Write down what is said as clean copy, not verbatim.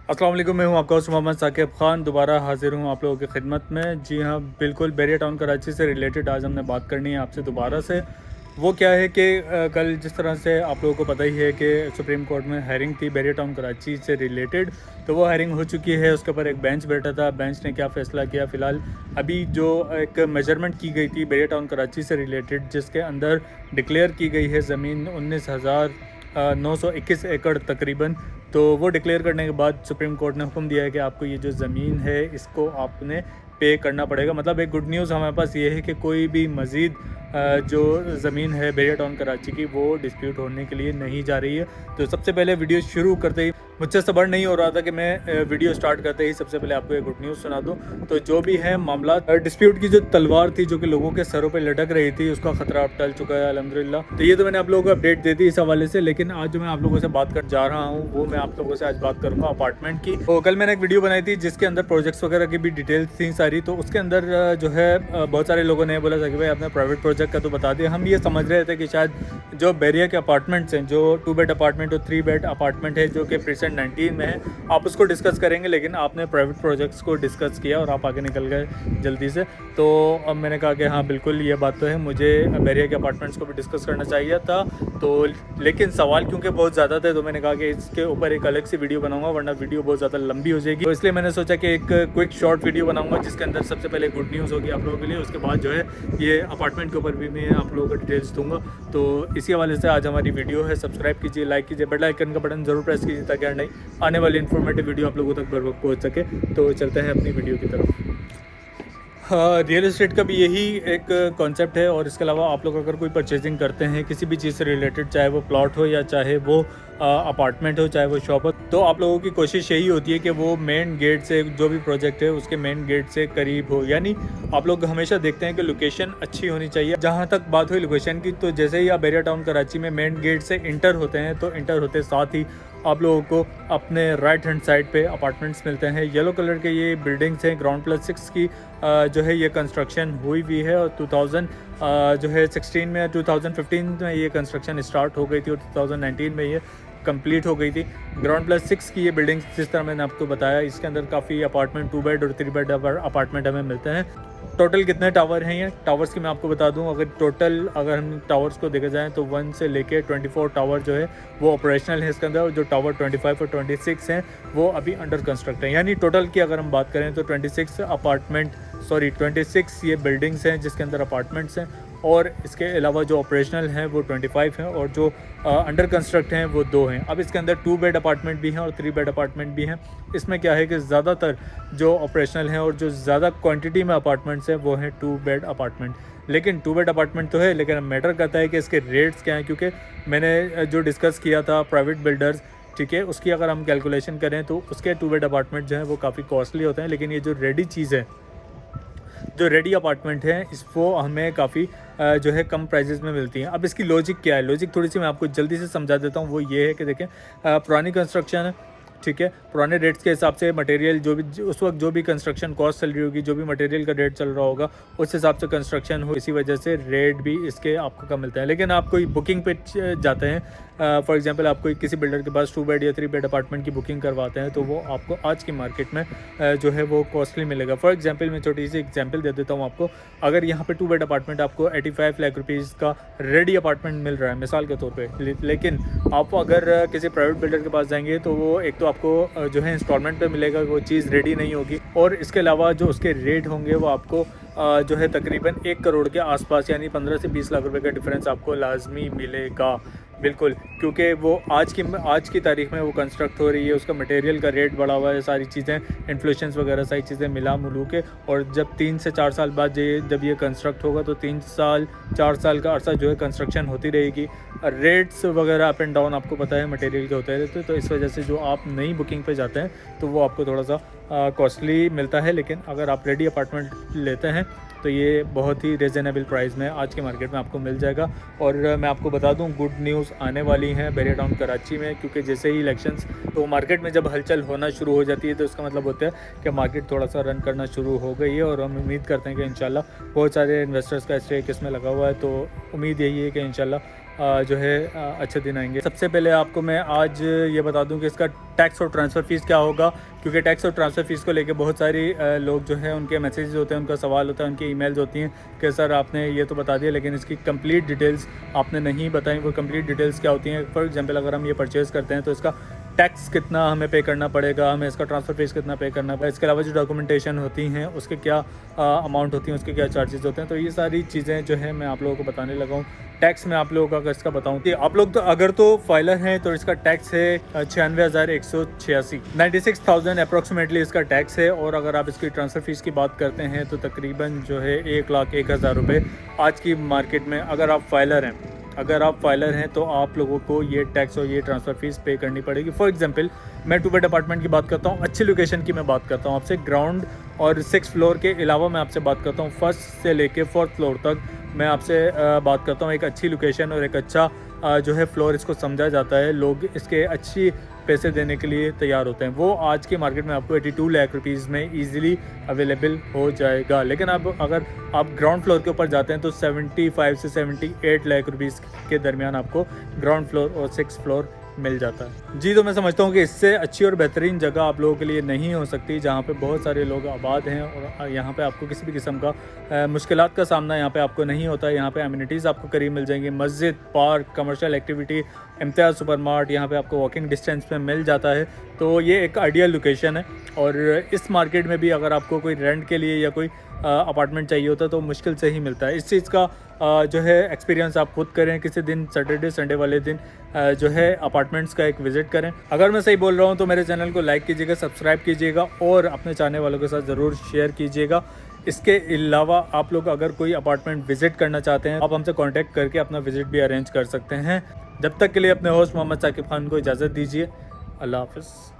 अस्सलाम वालेकुम, मैं हूं आपका होस्ट मोहम्मद साकिब खान। दोबारा हाजिर हूं आप लोगों की खिदमत में। जी हां, बिल्कुल बैरिया टाउन कराची से रिलेटेड आज हमने बात करनी है आपसे दोबारा से। वो क्या है कि कल जिस तरह से आप लोगों को पता ही है कि सुप्रीम कोर्ट में हायरिंग थी बैरिया टाउन कराची से रिलेटेड, तो वो हायरिंग हो चुकी है। उसके ऊपर एक बेंच बैठा था। बेंच ने क्या फ़ैसला किया, फ़िलहाल अभी जो एक मेजरमेंट की गई थी बैरिया टाउन कराची से रिलेटेड, जिसके अंदर डिक्लेयर की गई है ज़मीन 19,921 एकड़ तकरीबन। तो वो डिक्लेयर करने के बाद सुप्रीम कोर्ट ने हुक्म दिया है कि आपको ये जो ज़मीन है इसको आपने पे करना पड़ेगा। मतलब एक गुड न्यूज़ हमारे पास ये है कि कोई भी मज़ीद जो ज़मीन है बैरिया टाउन कराची की वो डिस्प्यूट होने के लिए नहीं जा रही है। तो सबसे पहले वीडियो शुरू करते ही मुझसे सब्र नहीं हो रहा था कि मैं वीडियो स्टार्ट करते ही सबसे पहले आपको एक गुड न्यूज़ सुना दूं। तो जो भी है मामला, डिस्प्यूट की जो तलवार थी जो कि लोगों के सरों पे लटक रही थी, उसका ख़तरा अब टल चुका है अल्हम्दुलिल्लाह। तो ये तो मैंने आप लोगों को अपडेट दे दी इस हवाले से। लेकिन आज जो मैं आप लोगों से बात कर जा रहा हूँ वो मैं आप लोगों से आज बात करूँगा अपार्टमेंट की। तो कल मैंने एक वीडियो बनाई थी जिसके अंदर प्रोजेक्ट्स वगैरह की भी डिटेल्स थी सारी। तो उसके अंदर जो है बहुत सारे लोगों ने बोला था कि भाई आपने प्राइवेट प्रोजेक्ट का तो बता दिया। हम ये समझ रहे थे कि शायद जो बैरिया के अपार्टमेंट्स हैं, जो 2 बेड अपार्टमेंट और 3 बेड अपार्टमेंट है जो कि प्रेजेंट 19 में है, आप उसको डिस्कस करेंगे। लेकिन आपने प्राइवेट प्रोजेक्ट्स को डिस्कस किया और आप आगे निकल गए जल्दी से। तो अब मैंने कहा कि हाँ बिल्कुल ये बात तो है, मुझे बैरिया के अपार्टमेंट्स को भी डिस्कस करना चाहिए था। तो लेकिन सवाल क्योंकि बहुत ज़्यादा थे तो मैंने कहा कि इसके ऊपर एक अलग सी वीडियो बनाऊंगा, वरना वीडियो बहुत ज़्यादा लंबी हो जाएगी। तो इसलिए मैंने सोचा कि एक क्विक शॉर्ट वीडियो बनाऊंगा जिसके अंदर सबसे पहले गुड न्यूज़ होगी आप लोगों के लिए। उसके बाद जो है ये अपार्टमेंट के ऊपर भी मैं आप लोगों को डिटेल्स दूंगा। तो इसी हवाले से आज हमारी वीडियो है। सब्सक्राइब कीजिए, लाइक कीजिए, बेल आइकन का बटन ज़रूर प्रेस कीजिए ताकि नहीं आने वाली इन्फॉर्मेटिव वीडियो आप लोगों तक बर वक्त पहुँच सके। तो चलते हैं अपनी वीडियो की तरफ। हाँ, रियल इस्टेट का भी यही एक कॉन्सेप्ट है। और इसके अलावा आप लोग अगर कोई परचेजिंग करते हैं किसी भी चीज़ से रिलेटेड, चाहे वो प्लॉट हो या चाहे वो अपार्टमेंट हो, चाहे वो शॉप हो, तो आप लोगों की कोशिश यही होती है कि वो मेन गेट से, जो भी प्रोजेक्ट है उसके मेन गेट से करीब हो। यानी आप लोग हमेशा देखते हैं कि लोकेशन अच्छी होनी चाहिए। जहाँ तक बात हुई लोकेशन की, तो जैसे ही आप बैरिया टाउन कराची में मेन गेट से इंटर होते हैं तो इंटर होते साथ ही आप लोगों को अपने राइट हैंड साइड पे अपार्टमेंट्स मिलते हैं। येलो कलर के ये बिल्डिंग्स हैं। ग्राउंड+6 की जो है ये कंस्ट्रक्शन हुई हुई है। और 2000 जो है 16 में, 2015 में ये कंस्ट्रक्शन स्टार्ट हो गई थी और 2019 में ये कंप्लीट हो गई थी। ग्राउंड+6 की ये बिल्डिंग्स, जिस तरह मैंने आपको बताया, इसके अंदर काफ़ी अपार्टमेंट 2 बेड और 3 बेड अपार्टमेंट हमें मिलते हैं। टोटल कितने टावर हैं ये टावर्स की मैं आपको बता दूं। अगर हम टावर्स को देखा जाए तो 1 से लेके 24 टावर जो है वो ऑपरेशनल है इसके अंदर। और जो टावर 25 और 26 हैं वो अभी अंडर कंस्ट्रक्ट हैं। यानी टोटल की अगर हम बात करें तो 26 ये बिल्डिंग्स हैं जिसके अंदर अपार्टमेंट्स हैं। और इसके अलावा जो ऑपरेशनल हैं वो 25 हैं और जो अंडर कंस्ट्रक्ट हैं वो 2 हैं। अब इसके अंदर 2 बेड अपार्टमेंट भी हैं और 3 बेड अपार्टमेंट भी हैं। इसमें क्या है कि ज़्यादातर जो ऑपरेशनल हैं और जो ज़्यादा क्वांटिटी में अपार्टमेंट्स हैं वो हैं 2 बेड अपार्टमेंट। लेकिन 2 बेड अपार्टमेंट तो है, लेकिन मैटर करता है कि इसके रेट्स क्या हैं। क्योंकि मैंने जो डिस्कस किया था प्राइवेट बिल्डर्स, ठीक है, उसकी अगर हम कैलकुलेशन करें तो उसके 2 बेड अपार्टमेंट जो हैं वो काफ़ी कॉस्टली होते हैं। लेकिन ये जो रेडी चीज़ है, जो रेडी अपार्टमेंट है, वो हमें काफ़ी जो है कम प्राइजेस में मिलती हैं। अब इसकी लॉजिक क्या है, लॉजिक थोड़ी सी मैं आपको जल्दी से समझा देता हूँ। वो ये है कि देखें, पुरानी कंस्ट्रक्शन है, ठीक है, पुराने रेट्स के हिसाब से मटेरियल उस वक्त जो भी कंस्ट्रक्शन कॉस्ट चल रही होगी, जो भी मटेरियल का रेट चल रहा होगा, उस हिसाब से कंस्ट्रक्शन हो, इसी वजह से रेट भी इसके आपको कम मिलता है। लेकिन आप कोई बुकिंग पे जाते हैं, फॉर एग्जांपल आप कोई किसी बिल्डर के पास 2 बेड या 3 बेड अपार्टमेंट की बुकिंग करवाते हैं तो वो आपको आज की मार्केट में जो है वो कॉस्टली मिलेगा। फॉर एग्जांपल मैं छोटी सी एग्जांपल दे देता हूँ आपको। अगर यहाँ पे 2 बेड अपार्टमेंट आपको 85 लाख रुपीज़ का रेडी अपार्टमेंट मिल रहा है मिसाल के तौर पे, लेकिन आप अगर किसी प्राइवेट बिल्डर के पास जाएंगे तो वो एक तो आपको जो है इंस्टॉलमेंट पे मिलेगा, वो चीज़ रेडी नहीं होगी। और इसके अलावा जो उसके रेट होंगे वो आपको जो है तकरीबन 1 करोड़ के आसपास, यानी 15 से 20 लाख रुपए का डिफरेंस आपको लाजमी मिलेगा। बिल्कुल, क्योंकि वो आज की तारीख में वो कंस्ट्रक्ट हो रही है, उसका मटेरियल का रेट बढ़ा हुआ है, सारी चीज़ें इन्फ्लेशंस वगैरह सारी चीज़ें मिला मिलू के। और जब 3 से 4 साल बाद जब ये कंस्ट्रक्ट होगा तो 4 साल का अर्सा जो है कंस्ट्रक्शन होती रहेगी। रेट्स वगैरह अप एंड डाउन आपको पता है मटेरियल के होते रहते हैं। तो इस वजह से जो आप नई बुकिंग पे जाते हैं तो वो आपको थोड़ा सा कॉस्टली मिलता है। लेकिन अगर आप रेडी अपार्टमेंट लेते हैं तो ये बहुत ही रिजनेबल प्राइस में आज के मार्केट में आपको मिल जाएगा। और मैं आपको बता दूं, गुड न्यूज़ आने वाली हैं बैरिया टाउन कराची में, क्योंकि जैसे ही इलेक्शंस, तो मार्केट में जब हलचल होना शुरू हो जाती है तो इसका मतलब होता है कि मार्केट थोड़ा सा रन करना शुरू हो गई है। और हम उम्मीद करते हैं कि इंशाल्लाह बहुत सारे इन्वेस्टर्स का स्टेक इसमें लगा हुआ है। तो उम्मीद यही है कि इंशाल्लाह जो है अच्छे दिन आएंगे। सबसे पहले आपको मैं आज ये बता दूं कि इसका टैक्स और ट्रांसफ़र फ़ीस क्या होगा, क्योंकि टैक्स और ट्रांसफ़र फ़ीस को लेके बहुत सारी लोग जो है उनके मैसेजेस होते हैं, उनका सवाल होता है, उनकी ईमेल्स होती हैं कि सर आपने ये तो बता दिया लेकिन इसकी कंप्लीट डिटेल्स आपने नहीं बताई। वो कंप्लीट डिटेल्स क्या होती हैं? फॉर एग्जांपल अगर हम ये परचेज़ करते हैं तो इसका टैक्स कितना हमें पे करना पड़ेगा, हमें इसका ट्रांसफ़र फ़ीस कितना पे करना पड़ेगा, इसके अलावा जो डॉक्यूमेंटेशन होती हैं उसके क्या अमाउंट होती हैं, उसके क्या चार्जेस होते हैं। तो ये सारी चीज़ें जो है मैं आप लोगों को बताने लगा हूँ। टैक्स मैं आप लोगों को अगर इसका बताऊँ कि आप लोग तो अगर तो फाइलर हैं तो इसका टैक्स है 96,186, 96,000 अप्रॉक्सीमेटली इसका टैक्स है। और अगर आप इसकी ट्रांसफ़र फ़ीस की बात करते हैं तो तकरीबन जो है 1,01,000 रुपये आज की मार्केट में अगर आप फाइलर हैं। अगर आप फाइलर हैं तो आप लोगों को ये टैक्स और ये ट्रांसफ़र फ़ीस पे करनी पड़ेगी। फॉर एग्जांपल मैं 2 बेड अपार्टमेंट की बात करता हूँ, अच्छी लोकेशन की मैं बात करता हूँ आपसे, ग्राउंड और 6th फ्लोर के अलावा मैं आपसे बात करता हूँ 1st से लेके 4th फ्लोर तक मैं आपसे बात करता हूँ। एक अच्छी लोकेशन और एक अच्छा जो है फ्लोर इसको समझा जाता है, लोग इसके अच्छी पैसे देने के लिए तैयार होते हैं। वो आज के मार्केट में आपको 82 लाख रुपीज़ में ईज़िली अवेलेबल हो जाएगा। लेकिन अब अगर आप ग्राउंड फ्लोर के ऊपर जाते हैं तो 75 से 78 लाख रुपीज़ के दरमियान आपको ग्राउंड फ्लोर और 6th फ्लोर मिल जाता है। जी, तो मैं समझता हूँ कि इससे अच्छी और बेहतरीन जगह आप लोगों के लिए नहीं हो सकती, जहाँ पे बहुत सारे लोग आबाद हैं और यहाँ पे आपको किसी भी किस्म का मुश्किलात का सामना यहाँ पे आपको नहीं होता है। यहाँ पे एमिनिटीज़ आपको करीब मिल जाएंगी, मस्जिद, पार्क, कमर्शियल एक्टिविटी, इम्तियाज़ सुपर मार्ट यहाँ पे आपको वॉकिंग डिस्टेंस में मिल जाता है। तो ये एक आइडियल लोकेशन है। और इस मार्केट में भी अगर आपको कोई रेंट के लिए या कोई अपार्टमेंट चाहिए होता है तो मुश्किल से ही मिलता है। इस चीज़ का जो है एक्सपीरियंस आप खुद करें, किसी दिन सैटरडे संडे वाले दिन जो है अपार्टमेंट्स का एक विज़िट करें। अगर मैं सही बोल रहा हूँ तो मेरे चैनल को लाइक कीजिएगा, सब्सक्राइब कीजिएगा और अपने चाहने वालों के साथ ज़रूर शेयर कीजिएगा। इसके अलावा आप लोग अगर कोई अपार्टमेंट विज़िट करना चाहते हैं आप हमसे कॉन्टैक्ट करके अपना विज़िट भी अरेंज कर सकते हैं। जब तक के लिए अपने होस्ट मोहम्मद साकिब खान को इजाज़त दीजिए। अल्लाह हाफ़िज़।